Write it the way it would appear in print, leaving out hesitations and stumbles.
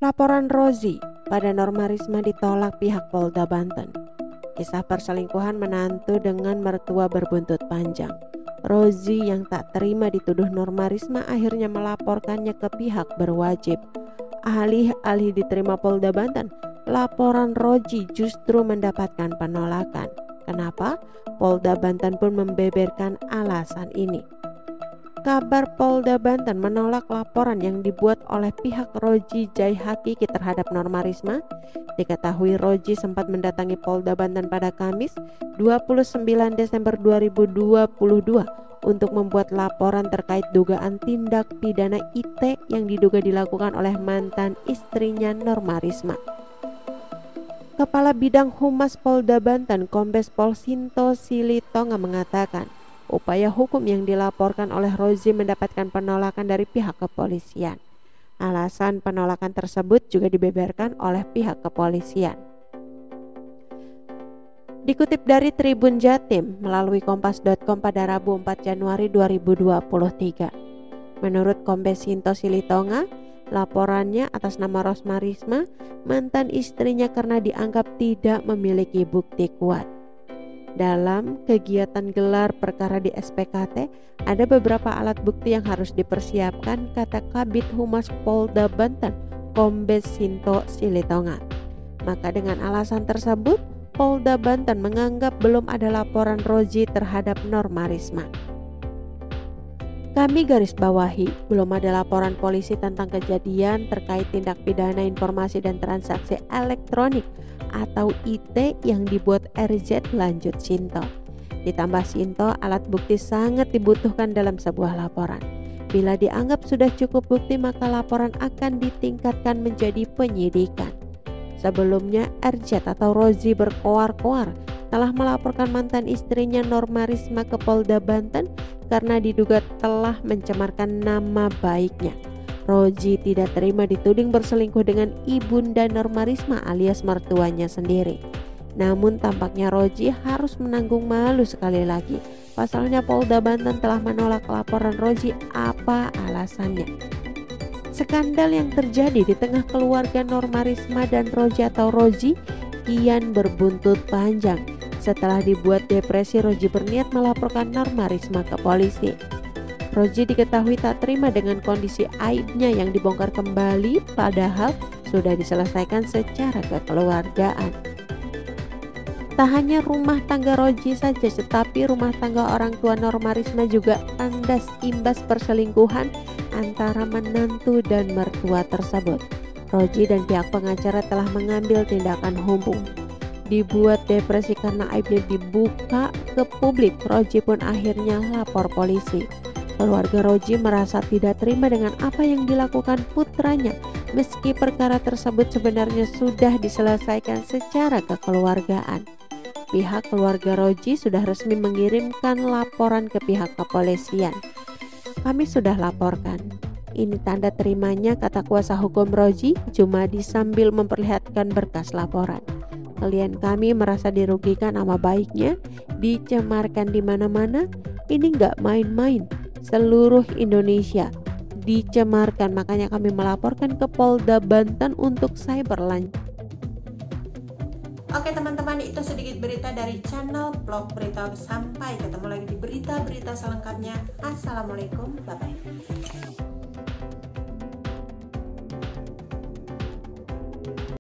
Laporan Rozi pada Norma Risma ditolak pihak Polda Banten. Kisah perselingkuhan menantu dengan mertua berbuntut panjang. Rozi yang tak terima dituduh Norma Risma akhirnya melaporkannya ke pihak berwajib. Alih-alih diterima Polda Banten, laporan Rozi justru mendapatkan penolakan. Kenapa? Polda Banten pun membeberkan alasan ini. Kabar Polda Banten menolak laporan yang dibuat oleh pihak Rozi Jaihakiki terhadap Norma Risma. Diketahui Rozi sempat mendatangi Polda Banten pada Kamis 29 Desember 2022 untuk membuat laporan terkait dugaan tindak pidana IT yang diduga dilakukan oleh mantan istrinya Norma Risma. Kepala Bidang Humas Polda Banten, Kombes Pol Sinto Silitonga mengatakan, upaya hukum yang dilaporkan oleh Rozi mendapatkan penolakan dari pihak kepolisian. Alasan penolakan tersebut juga dibeberkan oleh pihak kepolisian. Dikutip dari Tribun Jatim melalui kompas.com pada Rabu 4 Januari 2023. Menurut Kombes Sinto Silitonga, laporannya atas nama Norma Risma, mantan istrinya karena dianggap tidak memiliki bukti kuat. Dalam kegiatan gelar perkara di SPKT, ada beberapa alat bukti yang harus dipersiapkan, kata Kabid Humas Polda Banten, Kombes Sinto Silitonga. Maka dengan alasan tersebut, Polda Banten menganggap belum ada laporan Rozi terhadap Norma Risma. Kami garis bawahi, belum ada laporan polisi tentang kejadian terkait tindak pidana informasi dan transaksi elektronik atau IT yang dibuat RZ, lanjut Sinto. Ditambah Sinto, alat bukti sangat dibutuhkan dalam sebuah laporan. Bila dianggap sudah cukup bukti, maka laporan akan ditingkatkan menjadi penyidikan. Sebelumnya RZ atau Rozi berkoar-koar telah melaporkan mantan istrinya Norma Risma ke Polda Banten karena diduga telah mencemarkan nama baiknya. Rozi tidak terima dituding berselingkuh dengan ibunda Norma Risma alias mertuanya sendiri. Namun tampaknya Rozi harus menanggung malu sekali lagi. Pasalnya Polda Banten telah menolak laporan Rozi. Apa alasannya? Skandal yang terjadi di tengah keluarga Norma Risma dan Rozi atau Rozi kian berbuntut panjang. Setelah dibuat depresi, Rozi berniat melaporkan Norma Risma ke polisi. Rozi diketahui tak terima dengan kondisi aibnya yang dibongkar kembali, padahal sudah diselesaikan secara kekeluargaan. Tak hanya rumah tangga Rozi saja, tetapi rumah tangga orang tua Norma Risma juga kandas imbas perselingkuhan antara menantu dan mertua tersebut. Rozi dan pihak pengacara telah mengambil tindakan hukum. Dibuat depresi karena aibnya dibuka ke publik, Rozi pun akhirnya lapor polisi. Keluarga Rozi merasa tidak terima dengan apa yang dilakukan putranya, meski perkara tersebut sebenarnya sudah diselesaikan secara kekeluargaan. Pihak keluarga Rozi sudah resmi mengirimkan laporan ke pihak kepolisian. Kami sudah laporkan. Ini tanda terimanya, kata kuasa hukum Rozi Jumadi sambil memperlihatkan berkas laporan. Klien kami merasa dirugikan, nama baiknya dicemarkan di mana-mana. Ini nggak main-main, seluruh Indonesia dicemarkan. Makanya kami melaporkan ke Polda Banten untuk cyberlan. Oke teman-teman, itu sedikit berita dari channel Vlog Berita. Sampai ketemu lagi di berita-berita selengkapnya. Assalamualaikum, bye-bye.